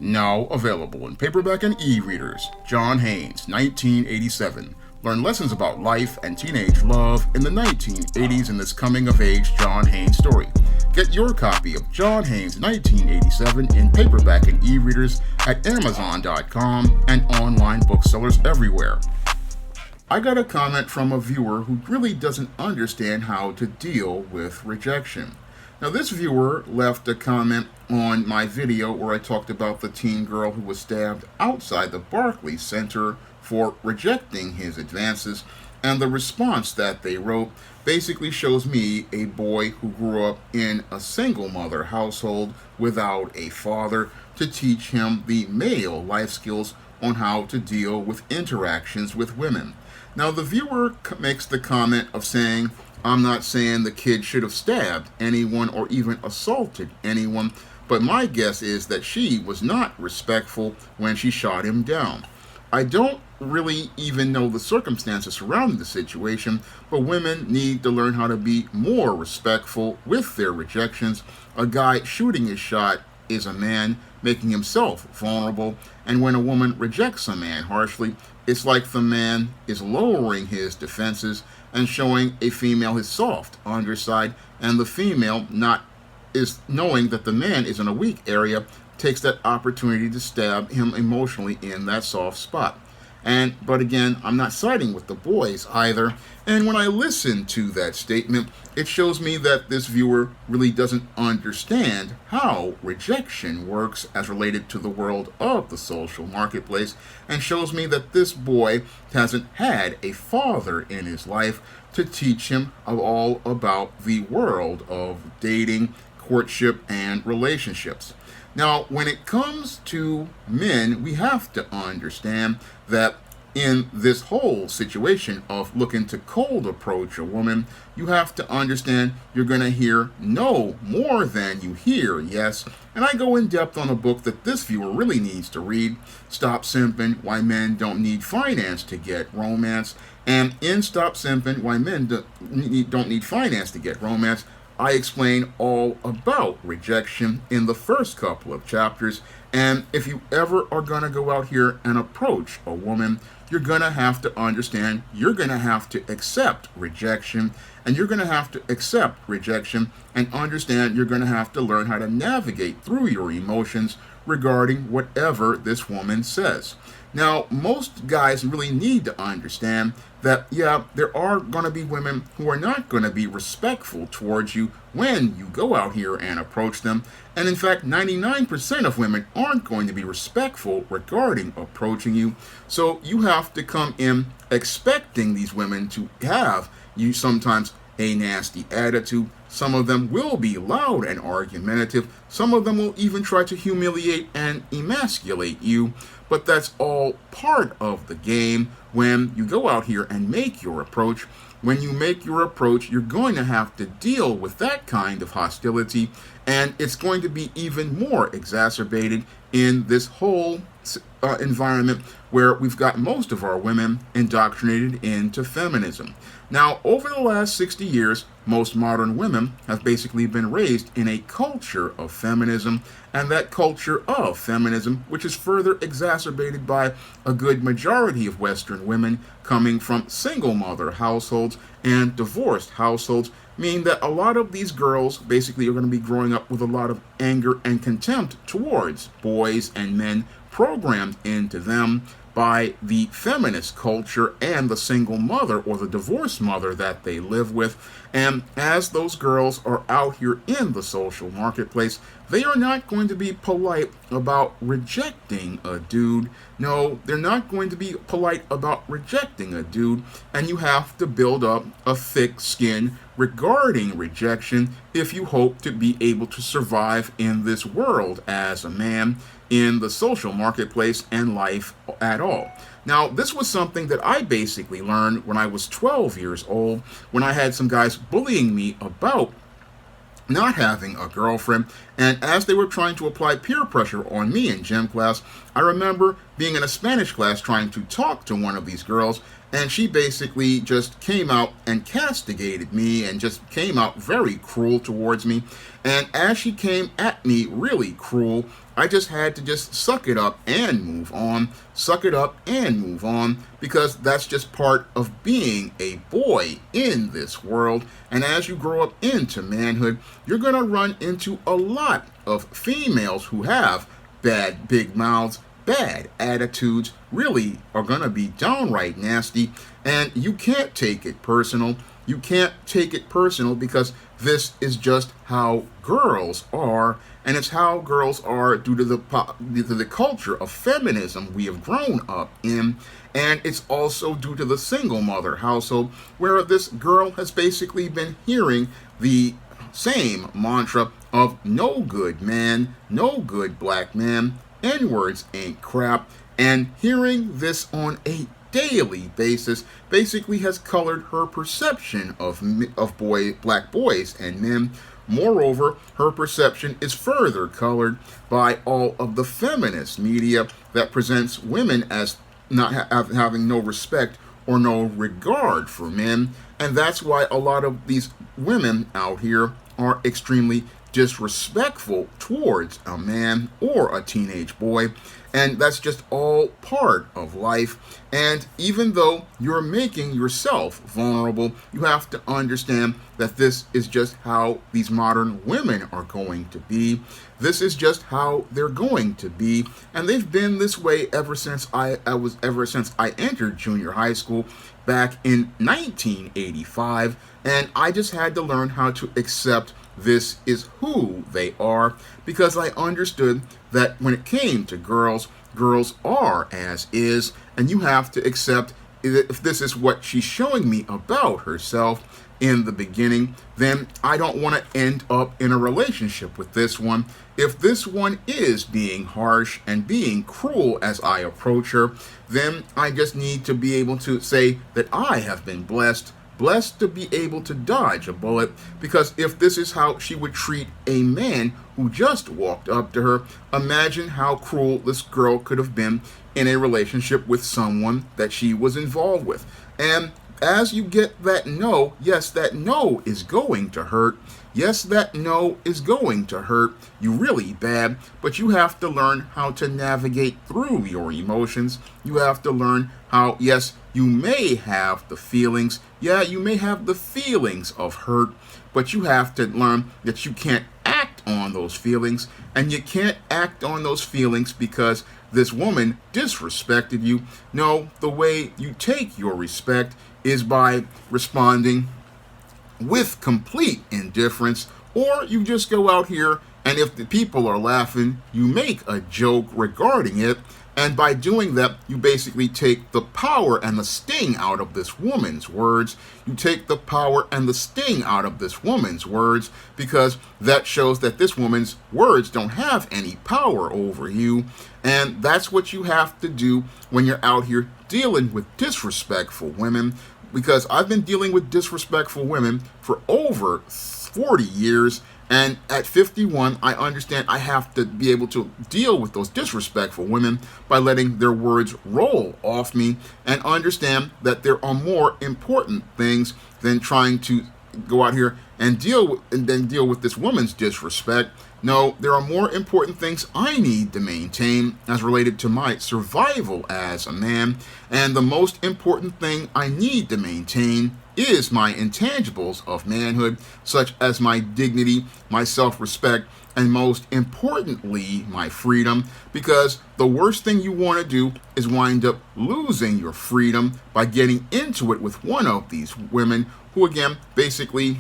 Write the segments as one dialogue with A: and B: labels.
A: Now available in paperback and e-readers. John Haynes, 1987. Learn lessons about life and teenage love in the 1980s in this coming-of-age John Haynes story. Get your copy of John Haynes, 1987 in paperback and e-readers at Amazon.com and online booksellers everywhere. I got a comment from a viewer who really doesn't understand how to deal with rejection. Now, this viewer left a comment on my video where I talked about the teen girl who was stabbed outside the Barclays Center for rejecting his advances, and the response that they wrote basically shows me a boy who grew up in a single mother household without a father to teach him the male life skills on how to deal with interactions with women. Now, the viewer makes the comment of saying, I'm not saying the kid should have stabbed anyone or even assaulted anyone, but my guess is that she was not respectful when she shot him down. I don't really even know the circumstances surrounding the situation, but women need to learn how to be more respectful with their rejections. A guy shooting his shot is a man making himself vulnerable, and when a woman rejects a man harshly, it's like the man is lowering his defenses and showing a female his soft underside, and the female is knowing that the man is in a weak area, takes that opportunity to stab him emotionally in that soft spot. But again, I'm not siding with the boys either. And when I listen to that statement, it shows me that this viewer really doesn't understand how rejection works as related to the world of the social marketplace, and shows me that this boy hasn't had a father in his life to teach him all about the world of dating, courtship, and relationships. Now, when it comes to men, we have to understand that in this whole situation of looking to cold approach a woman, you have to understand you're going to hear no more than you hear yes. And I go in depth on a book that this viewer really needs to read, Stop Simping, Why Men Don't Need Finance to Get Romance. And in Stop Simping, Why Men Don't Need Finance to Get Romance, I explain all about rejection in the first couple of chapters. And if you ever are going to go out here and approach a woman, you're going to have to understand you're going to have to accept rejection, and you're going to have to accept rejection and understand you're going to have to learn how to navigate through your emotions regarding whatever this woman says. Now, most guys really need to understand that, yeah, there are going to be women who are not going to be respectful towards you when you go out here and approach them. And in fact, 99% of women aren't going to be respectful regarding approaching you. So you have to come in expecting these women to have you sometimes a nasty attitude. Some of them will be loud and argumentative. Some of them will even try to humiliate and emasculate you. But that's all part of the game when you go out here and make your approach. When you make your approach, you're going to have to deal with that kind of hostility, and it's going to be even more exacerbated in this whole environment where we've got most of our women indoctrinated into feminism. Now, over the last 60 years, most modern women have basically been raised in a culture of feminism, and that culture of feminism, which is further exacerbated by a good majority of Western women coming from single mother households and divorced households, mean that a lot of these girls basically are going to be growing up with a lot of anger and contempt towards boys and men programmed into them by the feminist culture and the single mother or the divorced mother that they live with. And as those girls are out here in the social marketplace, they are not going to be polite about rejecting a dude. No, they're not going to be polite about rejecting a dude, and you have to build up a thick skin regarding rejection if you hope to be able to survive in this world as a man, in the social marketplace, and life at all. Now, this was something that I basically learned when I was 12 years old, when I had some guys bullying me about not having a girlfriend, and as they were trying to apply peer pressure on me in gym class, I remember being in a Spanish class trying to talk to one of these girls, and she basically just came out and castigated me and just came out very cruel towards me. And as she came at me really cruel, I just had to just suck it up and move on, suck it up and move on, because that's just part of being a boy in this world. And as you grow up into manhood, you're going to run into a lot of females who have bad big mouths, bad attitudes, really are going to be downright nasty, and you can't take it personal. You can't take it personal because this is just how girls are, and it's how girls are due to the culture of feminism we have grown up in, and it's also due to the single mother household where this girl has basically been hearing the same mantra of no good man, no good black man, N-words ain't crap, and hearing this on a daily basis basically has colored her perception of black boys and men. Moreover, her perception is further colored by all of the feminist media that presents women as not having no respect or no regard for men, and that's why a lot of these women out here are extremely disrespectful towards a man or a teenage boy, and that's just all part of life. And even though you're making yourself vulnerable, you have to understand that this is just how these modern women are going to be. This is just how they're going to be, and they've been this way ever since I entered junior high school back in 1985, and I just had to learn how to accept this is who they are, because I understood that when it came to girls, girls are as is, and you have to accept if this is what she's showing me about herself in the beginning, then I don't want to end up in a relationship with this one. If this one is being harsh and being cruel as I approach her, then I just need to be able to say that I have been blessed to be able to dodge a bullet, because if this is how she would treat a man who just walked up to her, imagine how cruel this girl could have been in a relationship with someone that she was involved with. And as you get that no, yes, that no is going to hurt. Yes, that no is going to hurt you really bad, but you have to learn how to navigate through your emotions. You have to learn how, yes, you may have the feelings. Yeah, you may have the feelings of hurt, but you have to learn that you can't act on those feelings, and you can't act on those feelings because this woman disrespected you. No, the way you take your respect is by responding with complete indifference, or you just go out here and if the people are laughing, you make a joke regarding it, and by doing that, you basically take the power and the sting out of this woman's words. You take the power and the sting out of this woman's words, because that shows that this woman's words don't have any power over you, and that's what you have to do when you're out here dealing with disrespectful women. Because I've been dealing with disrespectful women for over 40 years, and at 51, I understand I have to be able to deal with those disrespectful women by letting their words roll off me, and understand that there are more important things than trying to go out here and deal with this woman's disrespect. No, there are more important things I need to maintain as related to my survival as a man, and the most important thing I need to maintain is my intangibles of manhood, such as my dignity, my self-respect, and most importantly, my freedom, because the worst thing you want to do is wind up losing your freedom by getting into it with one of these women who, again, basically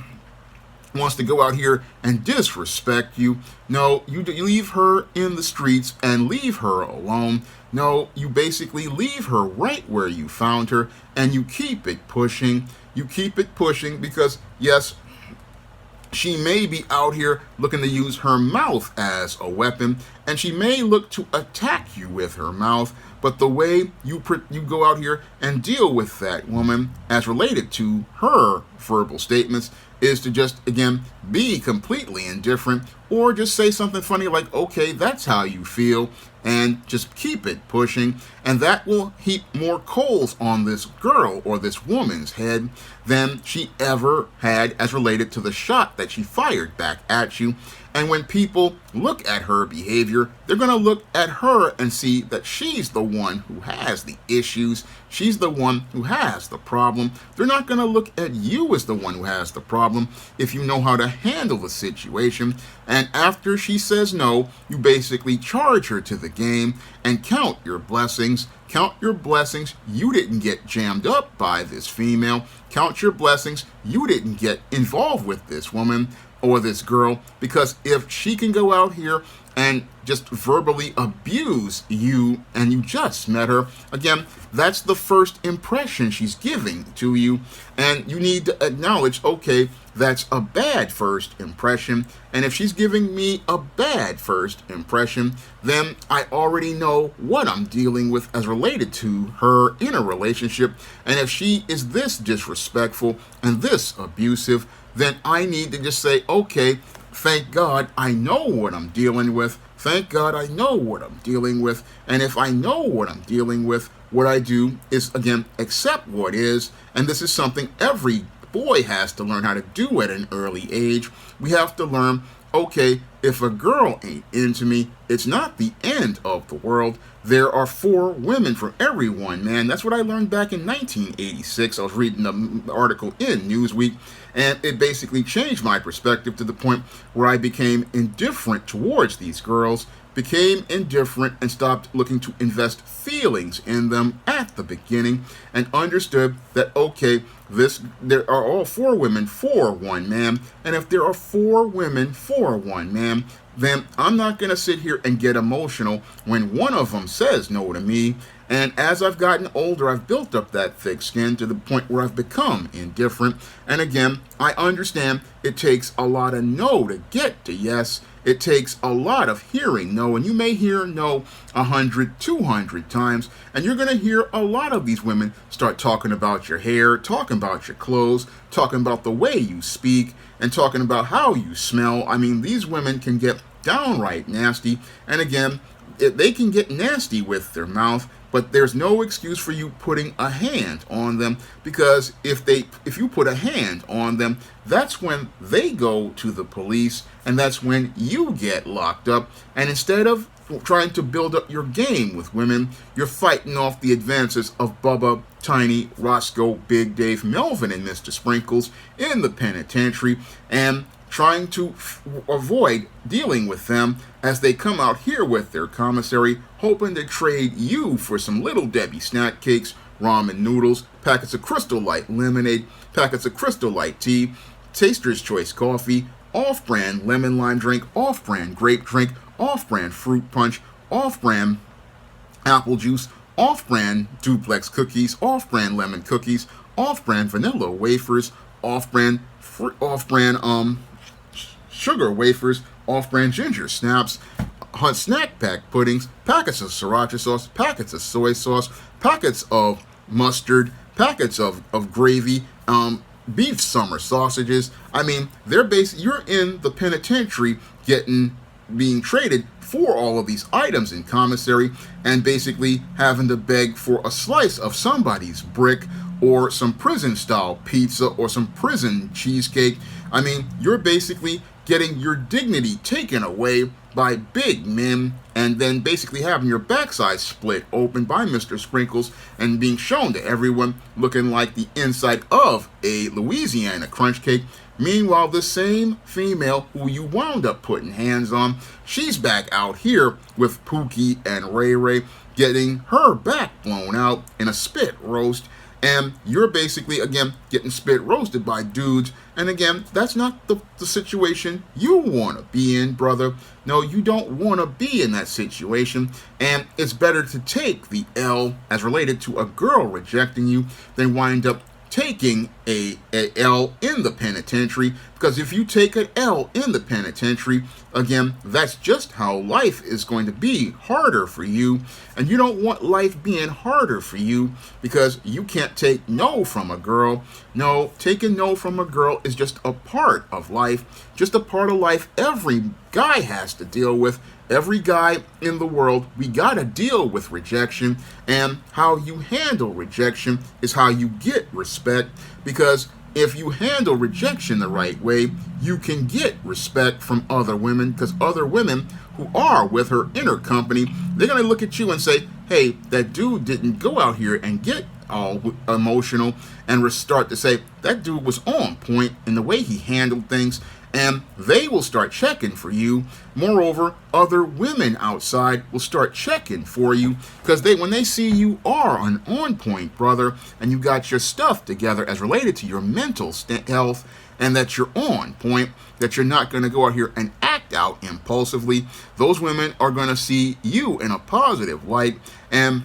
A: wants to go out here and disrespect you. No, you leave her in the streets and leave her alone. No, you basically leave her right where you found her, and you keep it pushing. You keep it pushing because, yes, she may be out here looking to use her mouth as a weapon, and she may look to attack you with her mouth, but the way you go out here and deal with that woman as related to her verbal statements is to just, again, be completely indifferent, or just say something funny like, okay, that's how you feel, and just keep it pushing, and that will heap more coals on this girl or this woman's head. than she ever had as related to the shot that she fired back at you. And when people look at her behavior, they're going to look at her and see that she's the one who has the issues. She's the one who has the problem. They're not going to look at you as the one who has the problem if you know how to handle the situation. And after she says no, you basically charge her to the game and count your blessings. Count your blessings. You didn't get jammed up by this female. Count your blessings. You didn't get involved with this woman or this girl, because if she can go out here and just verbally abuse you and you just met her, again, that's the first impression she's giving to you. And you need to acknowledge, okay, that's a bad first impression. And if she's giving me a bad first impression, then I already know what I'm dealing with as related to her in a relationship. And if she is this disrespectful and this abusive, then I need to just say, okay, thank God I know what I'm dealing with. Thank God I know what I'm dealing with. And if I know what I'm dealing with, what I do is, again, accept what is. And this is something every boy has to learn how to do at an early age. We have to learn, okay, if a girl ain't into me, it's not the end of the world. There are 4 women for every one man. That's what I learned back in 1986. I was reading an article in Newsweek, and it basically changed my perspective to the point where I became indifferent towards these girls, became indifferent and stopped looking to invest feelings in them at the beginning, and understood that, okay, there are all 4 women for one man, and if there are 4 women for one man, then I'm not going to sit here and get emotional when one of them says no to me. And as I've gotten older, I've built up that thick skin to the point where I've become indifferent. And again, I understand it takes a lot of no to get to yes. It takes a lot of hearing no, and you may hear no 100, 200 times, and you're going to hear a lot of these women start talking about your hair, talking about your clothes, talking about the way you speak, and talking about how you smell. I mean, these women can get downright nasty, and again, they can get nasty with their mouth, but there's no excuse for you putting a hand on them, because if you put a hand on them, that's when they go to the police, and that's when you get locked up. And instead of trying to build up your game with women, you're fighting off the advances of Bubba, Tiny, Roscoe, Big Dave, Melvin, and Mr. Sprinkles in the penitentiary, and trying to avoid dealing with them as they come out here with their commissary, hoping to trade you for some Little Debbie snack cakes, ramen noodles, packets of Crystal Light lemonade, packets of Crystal Light tea, Taster's Choice coffee, off-brand lemon lime drink, off-brand grape drink, off-brand fruit punch, off-brand apple juice, off-brand duplex cookies, off-brand lemon cookies, off-brand vanilla wafers, off-brand sugar wafers, off-brand ginger snaps, Hunt snack pack puddings, packets of sriracha sauce, packets of soy sauce, packets of mustard, packets of gravy, beef summer sausages. I mean, you're in the penitentiary being traded for all of these items in commissary, and basically having to beg for a slice of somebody's brick, or some prison style pizza, or some prison cheesecake. I mean, you're basically getting your dignity taken away by big men, and then basically having your backside split open by Mr. Sprinkles and being shown to everyone looking like the inside of a Louisiana crunch cake. Meanwhile, the same female who you wound up putting hands on, she's back out here with Pookie and Ray Ray, getting her back blown out in a spit roast. And you're basically, again, getting spit roasted by dudes. And again, that's not the situation you want to be in, brother. No, you don't want to be in that situation. And it's better to take the L as related to a girl rejecting you than wind up taking a L in the penitentiary, because if you take an L in the penitentiary, again, that's just how life is going to be harder for you, and you don't want life being harder for you because you can't take no from a girl. No, taking no from a girl is just a part of life, just a part of life every guy has to deal with, every guy in the world, we gotta deal with rejection, and how you handle rejection is how you get respect, because if you handle rejection the right way, you can get respect from other women, because other women who are with her inner company, they're going to look at you and say, hey, that dude didn't go out here and get all emotional, and start to say, that dude was on point in the way he handled things, and they will start checking for you. Moreover, other women outside will start checking for you, because when they see you are an on-point brother, and you got your stuff together as related to your mental health, and that you're on point, that you're not going to go out here and act out impulsively, those women are going to see you in a positive light, and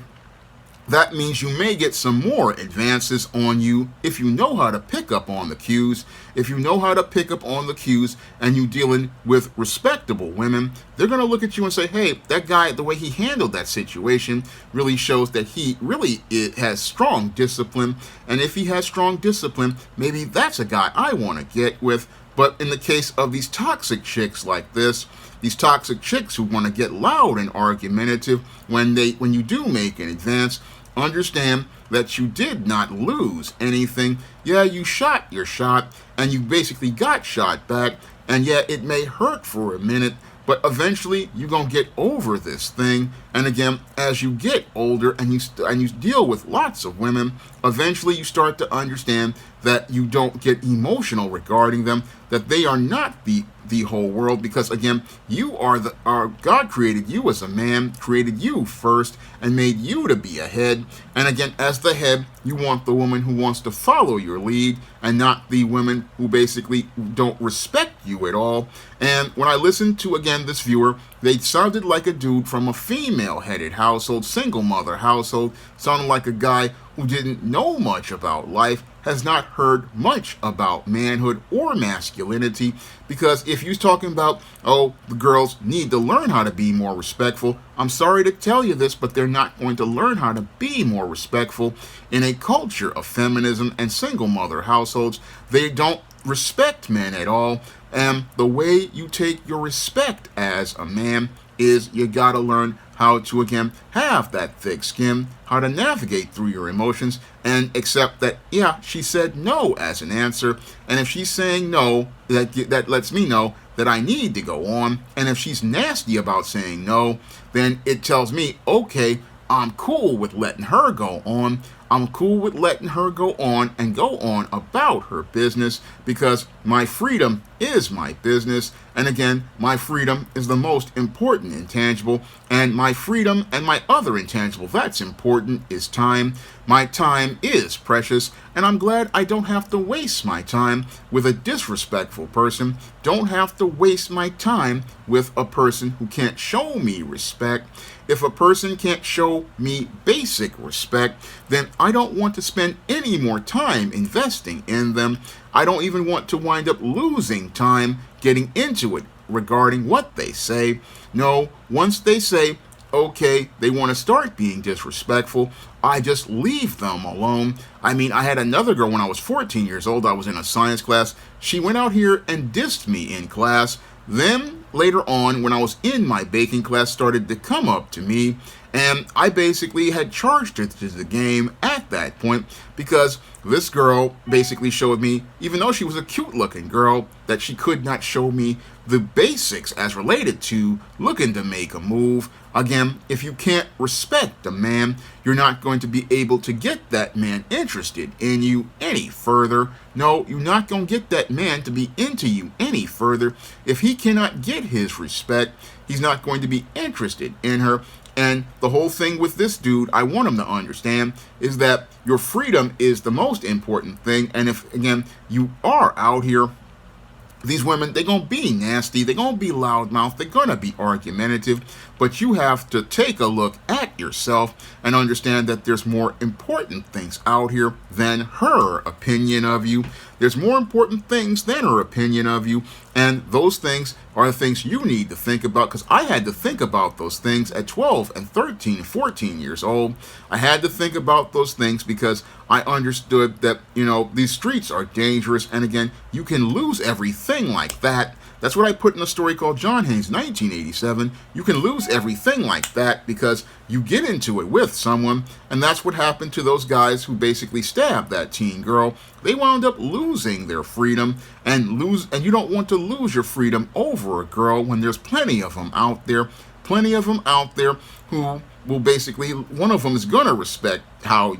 A: that means you may get some more advances on you if you know how to pick up on the cues. If you know how to pick up on the cues and you dealing with respectable women, they're going to look at you and say, hey, that guy, the way he handled that situation really shows that he really has strong discipline. And if he has strong discipline, maybe that's a guy I want to get with. But in the case of these toxic chicks like this, these toxic chicks who want to get loud and argumentative when you do make an advance, understand that you did not lose anything. Yeah, you shot your shot, and you basically got shot back, and yeah, it may hurt for a minute, but eventually you're going to get over this thing. And again, as you get older and you deal with lots of women, eventually you start to understand that you don't get emotional regarding them, that they are not the whole world, because again, you are God created you as a man, created you first, and made you to be a head. And again, as the head, you want the woman who wants to follow your lead, and not the women who basically don't respect you at all. And when I listened to, again, this viewer, they sounded like a dude from a female-headed household, single mother household, sounded like a guy who didn't know much about life, has not heard much about manhood or masculinity, because if you're talking about, oh, the girls need to learn how to be more respectful, I'm sorry to tell you this, but they're not going to learn how to be more respectful in a culture of feminism and single mother households. They don't respect men at all, and the way you take your respect as a man is you gotta learn how to, again, have that thick skin, how to navigate through your emotions, and accept that, yeah, she said no as an answer, and if she's saying no, that lets me know that I need to go on, and if she's nasty about saying no, then it tells me, okay, I'm cool with letting her go on. I'm cool with letting her go on and go on about her business, because my freedom is my business. And again, my freedom is the most important intangible, and my freedom and my other intangible that's important is time. My time is precious, and I'm glad I don't have to waste my time with a disrespectful person. Don't have to waste my time with a person who can't show me respect. If a person can't show me basic respect, then I don't want to spend any more time investing in them. I don't even want to wind up losing time getting into it regarding what they say. No, once they say, okay, they want to start being disrespectful, I just leave them alone. I mean, I had another girl when I was 14 years old. I was in a science class. She went out here and dissed me in class. Then later on, when I was in my baking class, started to come up to me, and I basically had charged her to the game at that point, because this girl basically showed me, even though she was a cute looking girl, that she could not show me the basics as related to looking to make a move. Again, if you can't respect a man, you're not going to be able to get that man interested in you any further. No, you're not going to get that man to be into you any further. If he cannot get his respect, he's not going to be interested in her. And the whole thing with this dude, I want him to understand, is that your freedom is the most important thing. And if, again, you are out here, these women, they're going to be nasty, they're going to be loudmouth, they're going to be argumentative, but you have to take a look at yourself and understand that there's more important things out here than her opinion of you. There's more important things than her opinion of you, and those things are the things you need to think about, because I had to think about those things at 12 and 13, 14 years old. I had to think about those things because I understood that, these streets are dangerous, and again, you can lose everything like that That's what I put in a story called John Haynes, 1987. You can lose everything like that because you get into it with someone, and that's what happened to those guys who basically stabbed that teen girl. They wound up losing their freedom, and you don't want to lose your freedom over a girl when there's plenty of them out there. Plenty of them out there who will basically, one of them is gonna respect how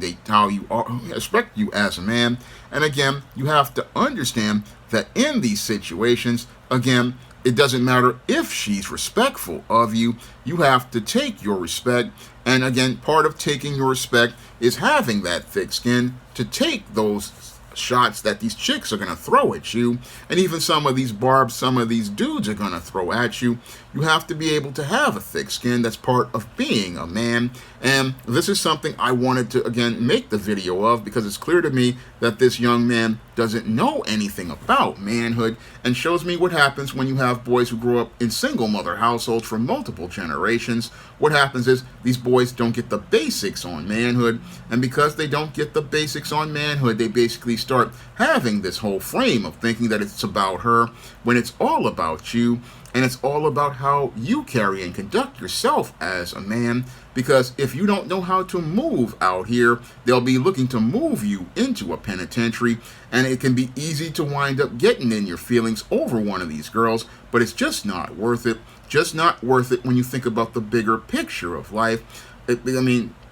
A: you respect you as a man. And again, you have to understand that in these situations, again, it doesn't matter if she's respectful of you. You have to take your respect. And again, part of taking your respect is having that thick skin to take those shots that these chicks are going to throw at you, and even some of these dudes are going to throw at you. You have to be able to have a thick skin. That's part of being a man. And this is something I wanted to, again, make the video of, because it's clear to me that this young man doesn't know anything about manhood, and shows me what happens when you have boys who grow up in single mother households for multiple generations. What happens is these boys don't get the basics on manhood, and because they don't get the basics on manhood, they basically start having this whole frame of thinking that it's about her when it's all about you. And it's all about how you carry and conduct yourself as a man. Because if you don't know how to move out here, they'll be looking to move you into a penitentiary. And it can be easy to wind up getting in your feelings over one of these girls. But it's just not worth it. Just not worth it when you think about the bigger picture of life.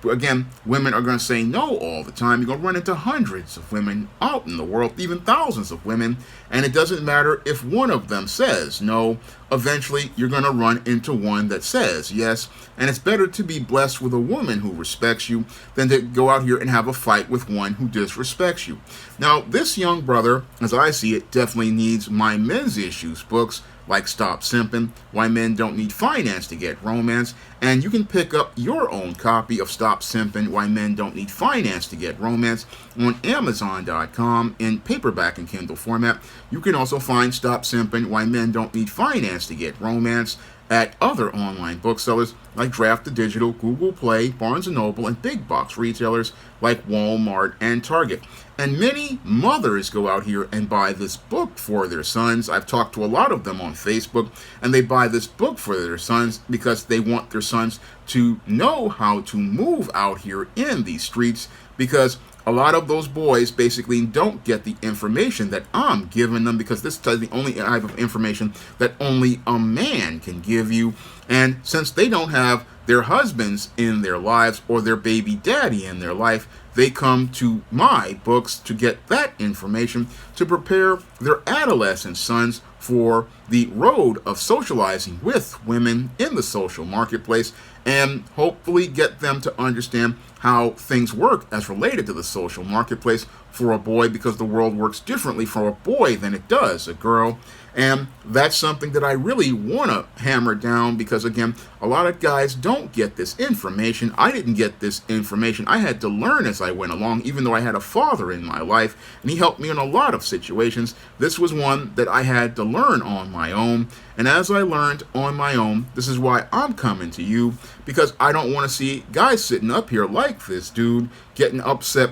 A: Again, women are going to say no all the time. You're going to run into hundreds of women out in the world, even thousands of women, and it doesn't matter if one of them says no. Eventually, you're going to run into one that says yes, and it's better to be blessed with a woman who respects you than to go out here and have a fight with one who disrespects you. Now, this young brother, as I see it, definitely needs my men's issues books, like Stop Simping, Why Men Don't Need Finance to Get Romance, and you can pick up your own copy of Stop Simping, Why Men Don't Need Finance to Get Romance on Amazon.com in paperback and Kindle format. You can also find Stop Simping, Why Men Don't Need Finance to Get Romance at other online booksellers like Draft to Digital, Google Play, Barnes & Noble, and big box retailers like Walmart and Target. And many mothers go out here and buy this book for their sons. I've talked to a lot of them on Facebook, and they buy this book for their sons because they want their sons to know how to move out here in these streets, because a lot of those boys basically don't get the information that I'm giving them, because this is the only type of information that only a man can give you. And since they don't have their husbands in their lives or their baby daddy in their life, they come to my books to get that information to prepare their adolescent sons for the road of socializing with women in the social marketplace, and hopefully get them to understand how things work as related to the social marketplace for a boy, because the world works differently for a boy than it does a girl. And that's something that I really want to hammer down, because again, a lot of guys don't get this information. I didn't get this information. I had to learn as I went along, even though I had a father in my life, and he helped me in a lot of situations. This was one that I had to learn on my own. And as I learned on my own, this is why I'm coming to you, because I don't want to see guys sitting up here like this dude getting upset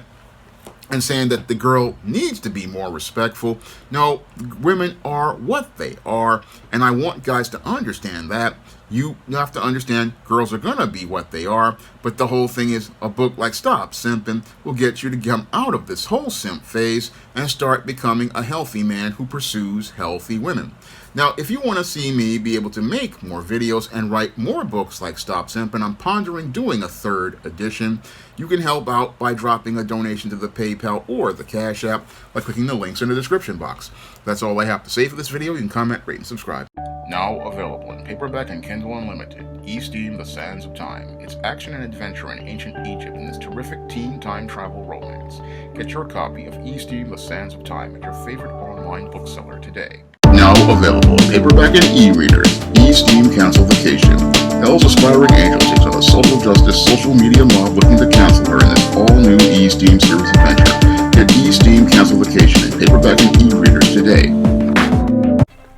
A: and saying that the girl needs to be more respectful. No, women are what they are, and I want guys to understand that. You have to understand girls are going to be what they are, but the whole thing is a book like Stop Simping will get you to come out of this whole simp phase and start becoming a healthy man who pursues healthy women. Now, if you want to see me be able to make more videos and write more books like Stop Simping, I'm pondering doing a 3rd edition. You can help out by dropping a donation to the PayPal or the Cash App by clicking the links in the description box. That's all I have to say for this video. You can comment, rate, and subscribe. Now available in paperback and Kindle Unlimited, E-Steam The Sands of Time. It's action and adventure in ancient Egypt in this terrific teen time travel romance. Get your copy of E-Steam The Sands of Time at your favorite online bookseller today. Now available in paperback and e-readers, E-Steam Cancel Vacation. Hell's aspiring angel takes on a social justice, social media mob looking to cancel her in this all-new E-Steam series adventure. Get E-Steam Cancel Vacation in paperback and e-readers today.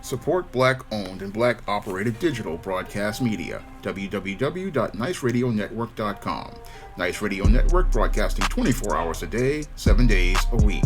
A: Support Black-owned and Black-operated digital broadcast media. www.niceradionetwork.com. Nice Radio Network, broadcasting 24 hours a day, 7 days a week.